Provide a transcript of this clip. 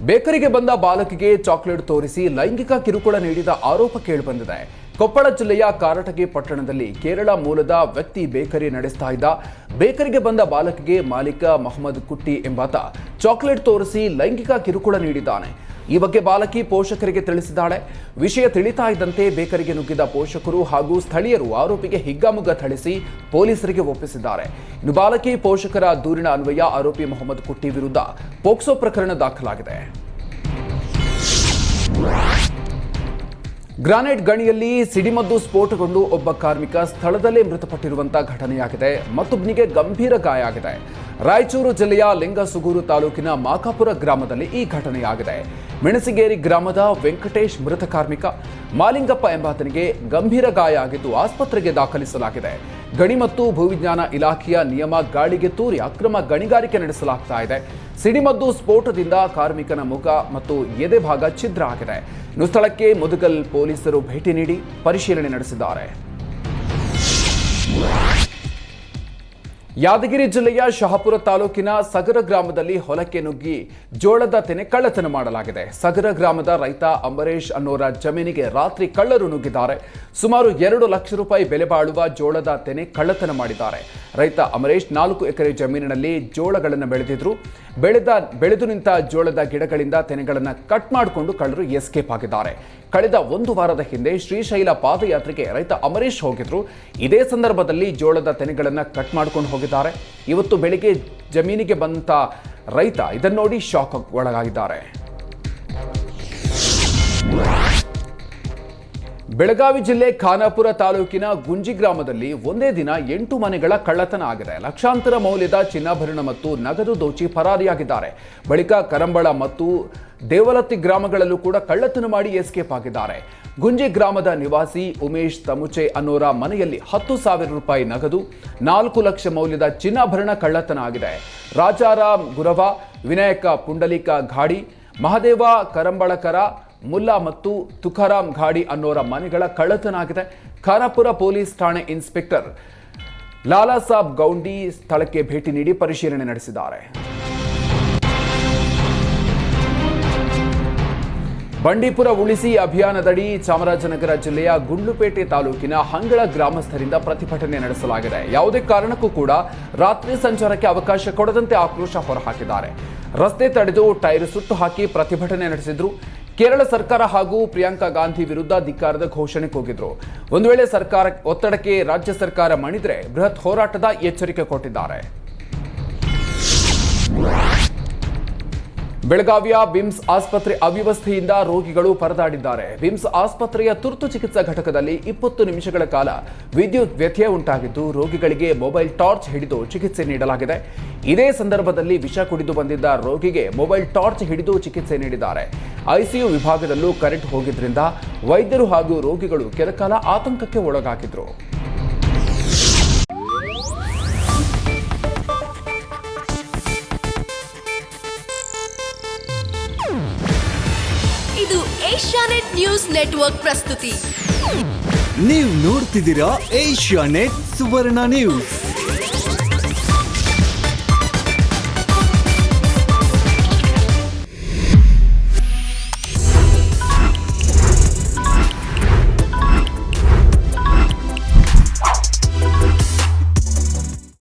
ಬೇಕರಿಗೆ ಬಂದ ಬಾಲಕಿಗೆ ಚಾಕ್ಲೇಟ್ ತೋರಿಸಿ ಲೈಂಗಿಕ ಕಿರುಕುಳ ನೀಡಿದ ಆರೋಪ ಕೇಳಿಬಂದಿದೆ. ಕೊಪ್ಪಳ ಜಿಲ್ಲೆಯ ಕಾರಟಗಿ ಪಟ್ಟಣದಲ್ಲಿ ಕೇರಳ ಮೂಲದ ವ್ಯಕ್ತಿ ಬೇಕರಿ ನಡೆಸ್ತಾ ಇದ್ದ. ಬೇಕರಿಗೆ ಬಂದ ಬಾಲಕಿಗೆ ಮಾಲೀಕ ಮೊಹಮ್ಮದ್ ಕುಟ್ಟಿ ಎಂಬಾತ ಚಾಕ್ಲೇಟ್ ತೋರಿಸಿ ಲೈಂಗಿಕ ಕಿರುಕುಳ ನೀಡಿದ್ದಾನೆ. ಈ ಬಗ್ಗೆ ಬಾಲಕಿ ಪೋಷಕರಿಗೆ ತಿಳಿಸಿದ್ದಾಳೆ. ವಿಷಯ ತಿಳಿತಾ ಇದ್ದಂತೆ ಬೇಕರಿಗೆ ನುಗ್ಗಿದ ಪೋಷಕರು ಹಾಗೂ ಸ್ಥಳೀಯರು ಆರೋಪಿಗೆ ಹಿಗ್ಗಾಮುಗ್ಗ ಥಳಿಸಿ ಪೊಲೀಸರಿಗೆ ಒಪ್ಪಿಸಿದ್ದಾರೆ. ಇನ್ನು ಬಾಲಕಿ ಪೋಷಕರ ದೂರಿನ ಅನ್ವಯ ಆರೋಪಿ ಮೊಹಮ್ಮದ್ ಕುಟ್ಟಿ ವಿರುದ್ಧ ಪೋಕ್ಸೋ ಪ್ರಕರಣ ದಾಖಲಾಗಿದೆ. ಗ್ರಾನೈಟ್ ಗಣಿಯಲ್ಲಿ ಸಿಡಿಮದ್ದು ಸ್ಫೋಟಗೊಂಡು ಒಬ್ಬ ಕಾರ್ಮಿಕ ಸ್ಥಳದಲ್ಲೇ ಮೃತಪಟ್ಟಿರುವಂತಹ ಘಟನೆಯಾಗಿದೆ. ಮತ್ತೊಬ್ಬನಿಗೆ ಗಂಭೀರ ಗಾಯ ಆಗಿದೆ. ರಾಯಚೂರು ಜಿಲ್ಲೆಯ ಲಿಂಗಸುಗೂರು ತಾಲೂಕಿನ ಮಾಕಾಪುರ ಗ್ರಾಮದಲ್ಲಿ ಈ ಘಟನೆಯಾಗಿದೆ. ಮೆಣಸಿಗೇರಿ ಗ್ರಾಮದ ವೆಂಕಟೇಶ್ ಮೃತ ಕಾರ್ಮಿಕ. ಮಾಲಿಂಗಪ್ಪ ಎಂಬಾತನಿಗೆ ಗಂಭೀರ ಗಾಯ ಆಗಿದ್ದು ಆಸ್ಪತ್ರೆಗೆ ದಾಖಲಿಸಲಾಗಿದೆ. ಗಣಿ ಮತ್ತು ಭೂವಿಜ್ಞಾನ ಇಲಾಖೆಯ ನಿಯಮ ಗಾಳಿಗೆ ತೂರಿ ಅಕ್ರಮ ಗಣಿಗಾರಿಕೆ ನಡೆಸಲಾಗ್ತಾ ಇದೆ. ಸಿಡಿಮದ್ದು ಸ್ಫೋಟದಿಂದ ಕಾರ್ಮಿಕನ ಮುಖ ಮತ್ತು ಎದೆ ಭಾಗ ಛಿದ್ರ ಆಗಿದೆ. ಇನ್ನು ಸ್ಥಳಕ್ಕೆ ಮುದಗಲ್ ಪೊಲೀಸರು ಭೇಟಿ ನೀಡಿ ಪರಿಶೀಲನೆ ನಡೆಸಿದ್ದಾರೆ. ಯಾದಗಿರಿ ಜಿಲ್ಲೆಯ ಶಹಾಪುರ ತಾಲೂಕಿನ ಸಗರ ಗ್ರಾಮದಲ್ಲಿ ಹೊಲಕ್ಕೆ ನುಗ್ಗಿ ಜೋಳದ ತೆನೆ ಕಳ್ಳತನ ಮಾಡಲಾಗಿದೆ. ಸಗರ ಗ್ರಾಮದ ರೈತ ಅಂಬರೀಶ್ ಅನ್ನೋರ ಜಮೀನಿಗೆ ರಾತ್ರಿ ಕಳ್ಳರು ನುಗ್ಗಿದ್ದಾರೆ. ಸುಮಾರು 2 ಲಕ್ಷ ರೂಪಾಯಿ ಬೆಲೆ ಬಾಳುವ ಜೋಳದ ತೆನೆ ಕಳ್ಳತನ ಮಾಡಿದ್ದಾರೆ. ರೈತ ಅಮರೇಶ್ 4 ಎಕರೆ ಜಮೀನಿನಲ್ಲಿ ಜೋಳಗಳನ್ನು ಬೆಳೆದಿದ್ರು. ಬೆಳೆದು ನಿಂತ ಜೋಳದ ಗಿಡಗಳಿಂದ ತೆನೆಗಳನ್ನು ಕಟ್ ಮಾಡಿಕೊಂಡು ಕಳ್ಳರು ಎಸ್ಕೇಪ್ ಆಗಿದ್ದಾರೆ. ಕಳೆದ 1 ವಾರದ ಹಿಂದೆ ಶ್ರೀಶೈಲ ಪಾದಯಾತ್ರೆಗೆ ರೈತ ಅಮರೇಶ್ ಹೋಗಿದ್ರು. ಇದೇ ಸಂದರ್ಭದಲ್ಲಿ ಜೋಳದ ತೆನೆಗಳನ್ನು ಕಟ್ ಮಾಡ್ಕೊಂಡು ಹೋಗಿದ್ದಾರೆ. ಇವತ್ತು ಬೆಳಿಗ್ಗೆ ಜಮೀನಿಗೆ ಬಂದ ರೈತ ಇದನ್ನು ನೋಡಿ ಶಾಕ್ ಒಳಗಾಗಿದ್ದಾರೆ. ಬೆಳಗಾವಿ ಜಿಲ್ಲೆ ಖಾನಾಪುರ ತಾಲೂಕಿನ ಗುಂಜಿ ಗ್ರಾಮದಲ್ಲಿ ಒಂದೇ ದಿನ 8 ಮನೆಗಳ ಕಳ್ಳತನ ಆಗಿದೆ. ಲಕ್ಷಾಂತರ ಮೌಲ್ಯದ ಚಿನ್ನಾಭರಣ ಮತ್ತು ನಗದು ದೋಚಿ ಪರಾರಿಯಾಗಿದ್ದಾರೆ. ಬಳಿಕ ಕರಂಬಳ ಮತ್ತು ದೇವಲತ್ತಿ ಗ್ರಾಮಗಳಲ್ಲೂ ಕೂಡ ಕಳ್ಳತನ ಮಾಡಿ ಎಸ್ಕೇಪ್ ಆಗಿದ್ದಾರೆ. ಗುಂಜಿ ಗ್ರಾಮದ ನಿವಾಸಿ ಉಮೇಶ್ ತಮುಚೆ ಅನ್ನೋರ ಮನೆಯಲ್ಲಿ 10,000 ರೂಪಾಯಿ ನಗದು, 4 ಲಕ್ಷ ಮೌಲ್ಯದ ಚಿನ್ನಾಭರಣ ಕಳ್ಳತನ ಆಗಿದೆ. ರಾಜಾರಾಮ್ ಗುರವ, ವಿನಾಯಕ ಪುಂಡಲಿಕ ಘಾಡಿ, ಮಹದೇವ ಕರಂಬಳಕರ, ಮುಲ್ಲಾ ಮತ್ತು ತುಕಾರಾಮ್ ಘಾಡಿ ಅನ್ನೋರ ಮನೆಗಳ ಕಳ್ಳತನ ಆಗಿದೆ. ಖಾನಾಪುರ ಪೊಲೀಸ್ ಠಾಣೆ ಇನ್ಸ್ಪೆಕ್ಟರ್ ಲಾಲಾ ಸಾಬ್ ಗೌಂಡಿ ಸ್ಥಳಕ್ಕೆ ಭೇಟಿ ನೀಡಿ ಪರಿಶೀಲನೆ ನಡೆಸಿದ್ದಾರೆ. ಬಂಡೀಪುರ ಉಳಿಸಿ ಅಭಿಯಾನದಡಿ ಚಾಮರಾಜನಗರ ಜಿಲ್ಲೆಯ ಗುಂಡ್ಲುಪೇಟೆ ತಾಲೂಕಿನ ಹಂಗಳ ಗ್ರಾಮಸ್ಥರಿಂದ ಪ್ರತಿಭಟನೆ ನಡೆಸಲಾಗಿದೆ. ಯಾವುದೇ ಕಾರಣಕ್ಕೂ ಕೂಡ ರಾತ್ರಿ ಸಂಚಾರಕ್ಕೆ ಅವಕಾಶ ಕೊಡದಂತೆ ಆಕ್ರೋಶ ಹೊರಹಾಕಿದ್ದಾರೆ. ರಸ್ತೆ ತಡೆದು ಟೈರ್ ಸುಟ್ಟು ಹಾಕಿ ಪ್ರತಿಭಟನೆ ನಡೆಸಿದ್ರು. ಕೇರಳ ಸರ್ಕಾರ ಹಾಗೂ ಪ್ರಿಯಾಂಕಾ ಗಾಂಧಿ ವಿರುದ್ಧ ಧಿಕ್ಕಾರದ ಘೋಷಣೆ ಕೂಗಿದ್ರು. ಒಂದು ವೇಳೆ ಸರ್ಕಾರ ಒತ್ತಡಕ್ಕೆ ರಾಜ್ಯ ಸರ್ಕಾರ ಮಣಿದ್ರೆ ಬೃಹತ್ ಹೋರಾಟದ ಎಚ್ಚರಿಕೆ ಕೊಟ್ಟಿದ್ದಾರೆ. ಬೆಳಗಾವಿಯ ಬಿಮ್ಸ್ ಆಸ್ಪತ್ರೆ ಅವ್ಯವಸ್ಥೆಯಿಂದ ರೋಗಿಗಳು ಪರದಾಡಿದ್ದಾರೆ. ಬಿಮ್ಸ್ ಆಸ್ಪತ್ರೆಯ ತುರ್ತು ಚಿಕಿತ್ಸಾ ಘಟಕದಲ್ಲಿ 20 ನಿಮಿಷಗಳ ಕಾಲ ವಿದ್ಯುತ್ ವ್ಯತ್ಯಯ ಉಂಟಾಗಿದ್ದು ರೋಗಿಗಳಿಗೆ ಮೊಬೈಲ್ ಟಾರ್ಚ್ ಹಿಡಿದು ಚಿಕಿತ್ಸೆ ನೀಡಲಾಗಿದೆ. ಇದೇ ಸಂದರ್ಭದಲ್ಲಿ ವಿಷ ಕುಡಿದು ಬಂದಿದ್ದ ರೋಗಿಗೆ ಮೊಬೈಲ್ ಟಾರ್ಚ್ ಹಿಡಿದು ಚಿಕಿತ್ಸೆ ನೀಡಿದ್ದಾರೆ. ಐಸಿಯು ವಿಭಾಗದಲ್ಲೂ ಕರೆಂಟ್ ಹೋಗಿದ್ರಿಂದ ವೈದ್ಯರು ಹಾಗೂ ರೋಗಿಗಳು ಕೆಲಕಾಲ ಆತಂಕಕ್ಕೆ ಒಳಗಾಗಿದ್ರು. ಇದು ಏಷ್ಯಾನೆಟ್ ನ್ಯೂಸ್ ನೆಟ್ವರ್ಕ್ ಪ್ರಸ್ತುತಿ. ನೀವು ನೋಡ್ತಿದ್ದೀರಾ ಏಷ್ಯಾನೆಟ್ ಸುವರ್ಣ ನ್ಯೂಸ್.